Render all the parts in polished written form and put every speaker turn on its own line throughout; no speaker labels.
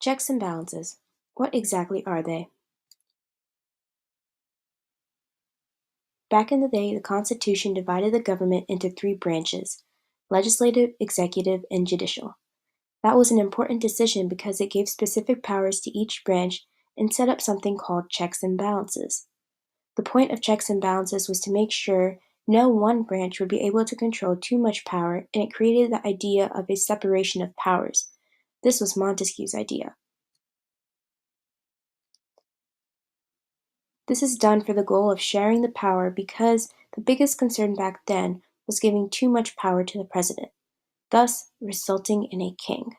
Checks and balances. What exactly are they? Back in the day, the Constitution divided the government into three branches: legislative, executive, and judicial. That was an important decision because it gave specific powers to each branch and set up something called checks and balances. The point of checks and balances was to make sure no one branch would be able to control too much power, and it created the idea of a separation of powers. This was Montesquieu's idea. This is done for the goal of sharing the power because the biggest concern back then was giving too much power to the president, thus resulting in a king.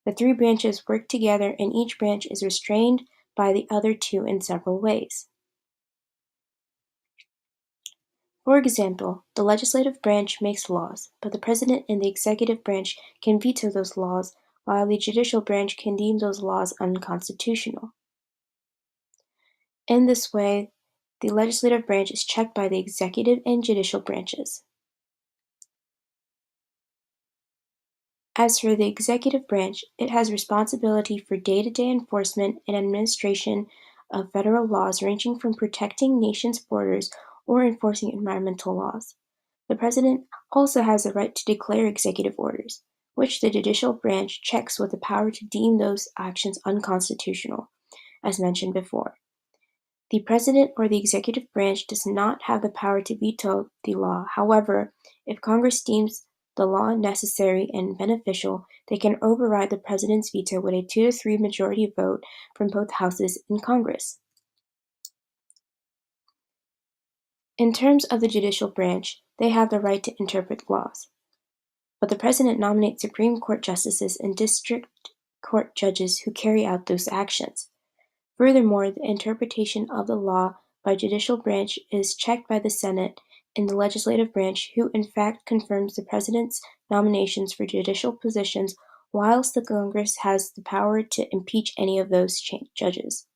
The three branches work together and each branch is restrained by the other two in several ways. For example, the legislative branch makes laws, but the president and the executive branch can veto those laws, while the judicial branch can deem those laws unconstitutional. In this way, the legislative branch is checked by the executive and judicial branches. As for the executive branch, it has responsibility for day-to-day enforcement and administration of federal laws ranging from protecting nations' borders or enforcing environmental laws. The president also has the right to declare executive orders, which the judicial branch checks with the power to deem those actions unconstitutional, as mentioned before. The president or the executive branch does not have the power to veto the law. However, if Congress deems the law necessary and beneficial, they can override the president's veto with a 2-to-3 majority vote from both houses in Congress. In terms of the judicial branch, they have the right to interpret laws, but the president nominates Supreme Court justices and district court judges who carry out those actions. Furthermore, the interpretation of the law by judicial branch is checked by the Senate and the legislative branch, who in fact confirms the president's nominations for judicial positions, whilst the Congress has the power to impeach any of those judges.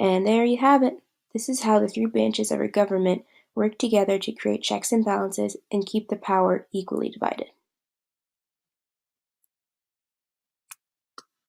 And there you have it. This is how the three branches of our government work together to create checks and balances and keep the power equally divided.